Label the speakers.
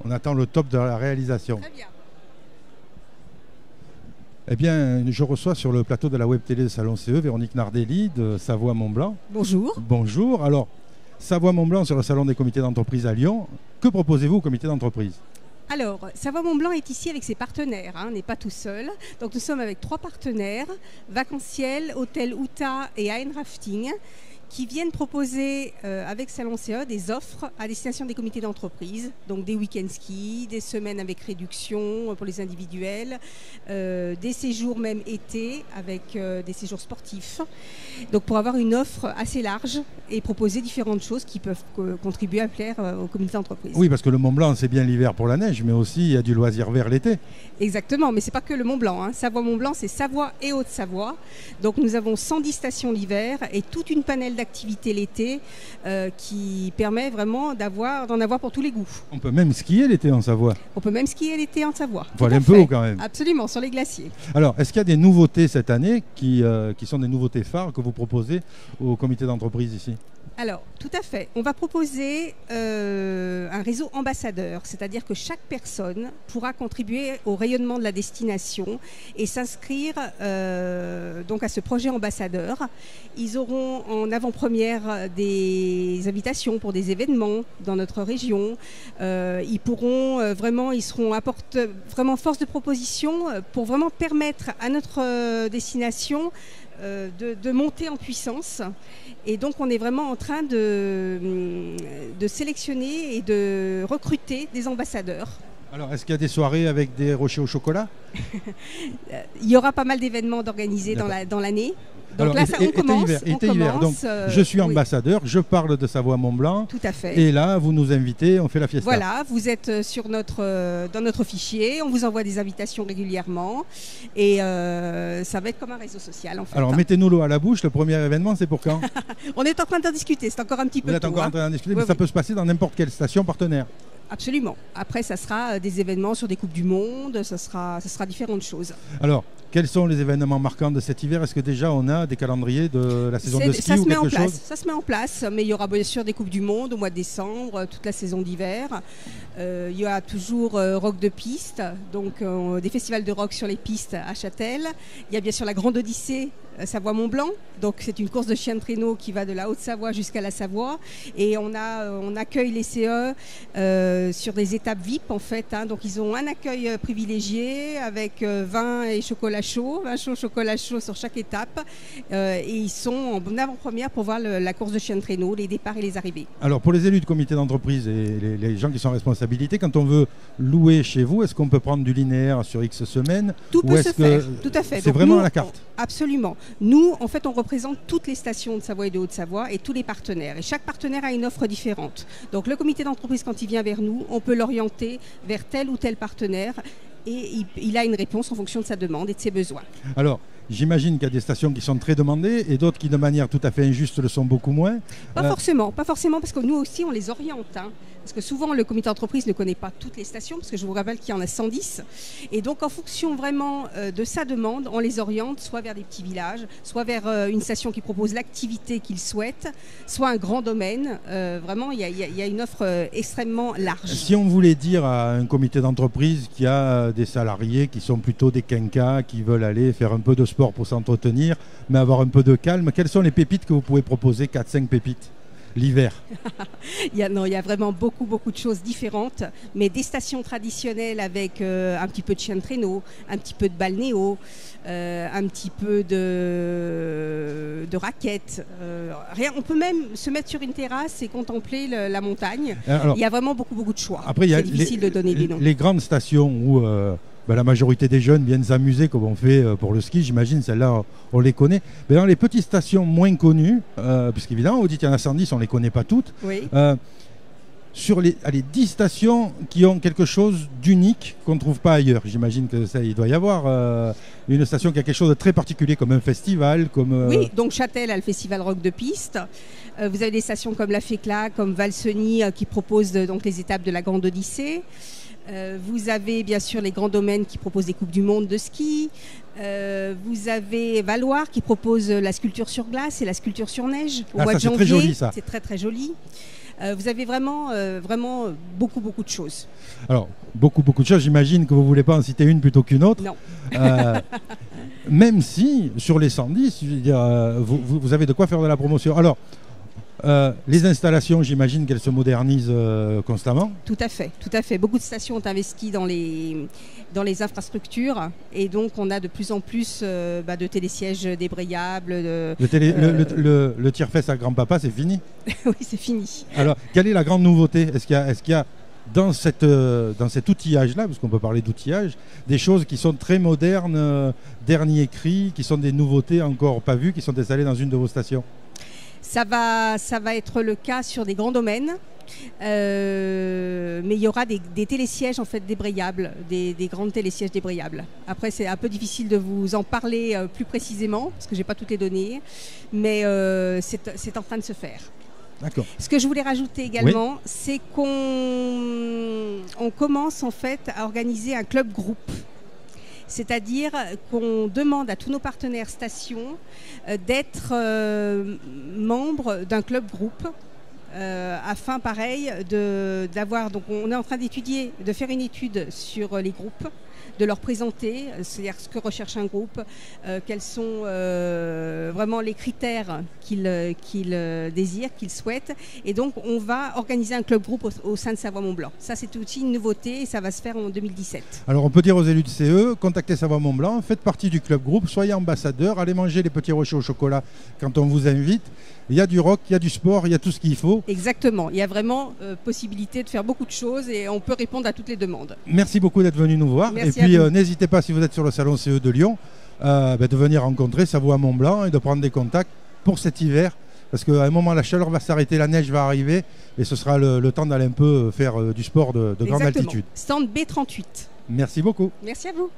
Speaker 1: On attend le top de la réalisation.
Speaker 2: Très bien.
Speaker 1: Eh bien, je reçois sur le plateau de la web télé de Salon CE Véronique Nardelli de Savoie-Mont-Blanc.
Speaker 2: Bonjour.
Speaker 1: Bonjour. Alors, Savoie-Mont-Blanc sur le salon des comités d'entreprise à Lyon. Que proposez-vous au comité d'entreprise?
Speaker 2: Alors, Savoie-Mont-Blanc est ici avec ses partenaires, on n'est pas tout seul. Donc nous sommes avec 3 partenaires, Vacanciel, Hôtel Outa et Ain Rafting, qui viennent proposer avec Salon CE des offres à destination des comités d'entreprise, donc des week-end ski, des semaines avec réduction pour les individuels, des séjours même été avec des séjours sportifs. Donc pour avoir une offre assez large et proposer différentes choses qui peuvent contribuer à plaire aux comités d'entreprise.
Speaker 1: Oui, parce que le Mont Blanc, c'est bien l'hiver pour la neige, mais aussi il y a du loisir vert l'été.
Speaker 2: Exactement, mais ce n'est pas que le Mont Blanc. Savoie-Mont-Blanc, c'est Savoie et Haute-Savoie. Donc nous avons 110 stations l'hiver et toute une panel d'activités l'été qui permet vraiment d'en avoir pour tous les goûts.
Speaker 1: On peut même skier l'été en Savoie.
Speaker 2: On peut même skier l'été en Savoie.
Speaker 1: Il faut aller un peu haut quand même.
Speaker 2: Absolument, sur les glaciers.
Speaker 1: Alors, est-ce qu'il y a des nouveautés cette année qui sont des nouveautés phares que vous proposez au comité d'entreprise ici?
Speaker 2: Alors, tout à fait. On va proposer un réseau ambassadeur, c'est-à-dire que chaque personne pourra contribuer au rayonnement de la destination et s'inscrire donc à ce projet ambassadeur. Ils auront en avant-première des invitations pour des événements dans notre région. Ils pourront ils seront vraiment force de proposition pour vraiment permettre à notre destination de monter en puissance. Et donc on est vraiment en train de sélectionner et de recruter des ambassadeurs.
Speaker 1: Alors, est-ce qu'il y a des soirées avec des rochers au chocolat?
Speaker 2: Il y aura pas mal d'événements d'organisés dans l'année. Donc
Speaker 1: alors,
Speaker 2: là, on commence.
Speaker 1: Hiver. Donc, je suis ambassadeur, je parle de Savoie-Mont-Blanc.
Speaker 2: Tout à fait.
Speaker 1: Et là, vous nous invitez, on fait la fiesta.
Speaker 2: Voilà, vous êtes dans notre fichier, on vous envoie des invitations régulièrement. Et ça va être comme un réseau social, en fait.
Speaker 1: Alors, mettez-nous l'eau à la bouche, le premier événement, c'est pour quand?
Speaker 2: On est en train d'en discuter, c'est encore un petit peu tôt.
Speaker 1: Vous êtes encore en train d'en discuter, mais
Speaker 2: oui,
Speaker 1: ça peut se passer dans n'importe quelle station partenaire.
Speaker 2: Absolument. Après, ça sera des événements sur des Coupes du Monde, ça sera différentes choses.
Speaker 1: Alors, quels sont les événements marquants de cet hiver? Est-ce que déjà on a des calendriers de la saison de ski ou quelque chose?
Speaker 2: Ça se met en place, mais il y aura bien sûr des Coupes du Monde au mois de décembre, toute la saison d'hiver. Il y a toujours rock de piste, donc des festivals de rock sur les pistes à Châtel. Il y a bien sûr la Grande Odyssée Savoie-Mont-Blanc, donc c'est une course de chiens de traîneau qui va de la Haute-Savoie jusqu'à la Savoie, et on accueille les CE sur des étapes VIP en fait, donc ils ont un accueil privilégié avec vin et chocolat chaud, vin chaud, chocolat chaud sur chaque étape, et ils sont en avant-première pour voir la course de chiens de traîneau, les départs et les arrivées.
Speaker 1: Alors pour les élus de comité d'entreprise et les gens qui sont en responsabilité, quand on veut louer chez vous, est-ce qu'on peut prendre du linéaire sur X semaines?
Speaker 2: Tout peut se faire, tout à fait.
Speaker 1: C'est vraiment à la carte?
Speaker 2: Absolument. Nous, en fait, on représente toutes les stations de Savoie et de Haute-Savoie et tous les partenaires. Et chaque partenaire a une offre différente. Donc le comité d'entreprise, quand il vient vers nous, on peut l'orienter vers tel ou tel partenaire et il a une réponse en fonction de sa demande et de ses besoins.
Speaker 1: Alors, j'imagine qu'il y a des stations qui sont très demandées et d'autres qui, de manière tout à fait injuste, le sont beaucoup moins.
Speaker 2: Pas forcément, parce que nous aussi, on les oriente. Parce que souvent, le comité d'entreprise ne connaît pas toutes les stations, parce que je vous rappelle qu'il y en a 110. Et donc, en fonction vraiment de sa demande, on les oriente soit vers des petits villages, soit vers une station qui propose l'activité qu'il souhaite, soit un grand domaine. Vraiment, il y a une offre extrêmement large.
Speaker 1: Si on voulait dire à un comité d'entreprise qui a des salariés qui sont plutôt des quinquas, qui veulent aller faire un peu de sport pour s'entretenir, mais avoir un peu de calme, quelles sont les pépites que vous pouvez proposer? 4-5 pépites l'hiver?
Speaker 2: Il y a vraiment beaucoup de choses différentes, mais des stations traditionnelles avec un petit peu de chien de traîneau, un petit peu de balnéo, un petit peu de raquettes. On peut même se mettre sur une terrasse et contempler la montagne. Alors, il y a vraiment beaucoup de choix.
Speaker 1: Après, c'est difficile de donner des noms. Les grandes stations où la majorité des jeunes viennent s'amuser comme on fait pour le ski, j'imagine, celles-là, on les connaît. Mais dans les petites stations moins connues, puisqu'évidemment, vous dites qu'il y en a 110, on ne les connaît pas toutes,
Speaker 2: oui.
Speaker 1: Sur les 10 stations qui ont quelque chose d'unique qu'on ne trouve pas ailleurs, j'imagine qu'il doit y avoir une station qui a quelque chose de très particulier, comme un festival.
Speaker 2: Oui, donc Châtel a le festival rock de piste. Vous avez des stations comme la Fécla, comme Valseny, qui proposent donc les étapes de la Grande Odyssée. Vous avez bien sûr les grands domaines qui proposent des Coupes du Monde de ski. Vous avez Valoir qui propose la sculpture sur glace et la sculpture sur neige au mois de janvier.
Speaker 1: C'est très joli ça.
Speaker 2: C'est très très joli. Vous avez vraiment beaucoup de choses.
Speaker 1: Alors, beaucoup de choses. J'imagine que vous ne voulez pas en citer une plutôt qu'une autre.
Speaker 2: Non.
Speaker 1: Même si, sur les 110, je veux dire, vous avez de quoi faire de la promotion. Alors, les installations, j'imagine qu'elles se modernisent constamment.
Speaker 2: Tout à fait. Beaucoup de stations ont investi dans les infrastructures et donc on a de plus en plus de télésièges débrayables.
Speaker 1: Le tire-fesse à grand-papa, c'est fini?
Speaker 2: Oui, c'est fini.
Speaker 1: Alors, quelle est la grande nouveauté? Est-ce qu'il y a dans cet outillage-là, parce qu'on peut parler d'outillage, des choses qui sont très modernes, dernier cri, qui sont des nouveautés encore pas vues, qui sont installées dans une de vos stations?
Speaker 2: Ça va être le cas sur des grands domaines, mais il y aura des télésièges en fait débrayables, des grands télésièges débrayables. Après, c'est un peu difficile de vous en parler plus précisément, parce que je n'ai pas toutes les données, mais c'est en train de se faire.
Speaker 1: D'accord.
Speaker 2: Ce que je voulais rajouter également, oui, c'est qu'on commence en fait à organiser un club groupe. C'est-à-dire qu'on demande à tous nos partenaires stations d'être membres d'un club groupe afin, pareil, d'avoir. Donc, on est en train de faire une étude sur les groupes, de leur présenter, c'est-à-dire ce que recherche un groupe, quels sont vraiment les critères qu'ils désirent, qu'ils souhaitent. Et donc, on va organiser un club groupe au sein de Savoie-Mont-Blanc. Ça, c'est aussi une nouveauté et ça va se faire en 2017.
Speaker 1: Alors, on peut dire aux élus de CE, contactez Savoie-Mont-Blanc, faites partie du club groupe, soyez ambassadeurs, allez manger les petits rochers au chocolat quand on vous invite. Il y a du rock, il y a du sport, il y a tout ce qu'il faut.
Speaker 2: Exactement. Il y a vraiment possibilité de faire beaucoup de choses et on peut répondre à toutes les demandes.
Speaker 1: Merci beaucoup d'être venu nous voir.
Speaker 2: Merci,
Speaker 1: et puis n'hésitez pas, si vous êtes sur le salon CE de Lyon, de venir rencontrer Savoie-Mont-Blanc et de prendre des contacts pour cet hiver. Parce qu'à un moment, la chaleur va s'arrêter, la neige va arriver et ce sera le temps d'aller un peu faire du sport de grande altitude.
Speaker 2: Stand B38.
Speaker 1: Merci beaucoup.
Speaker 2: Merci à vous.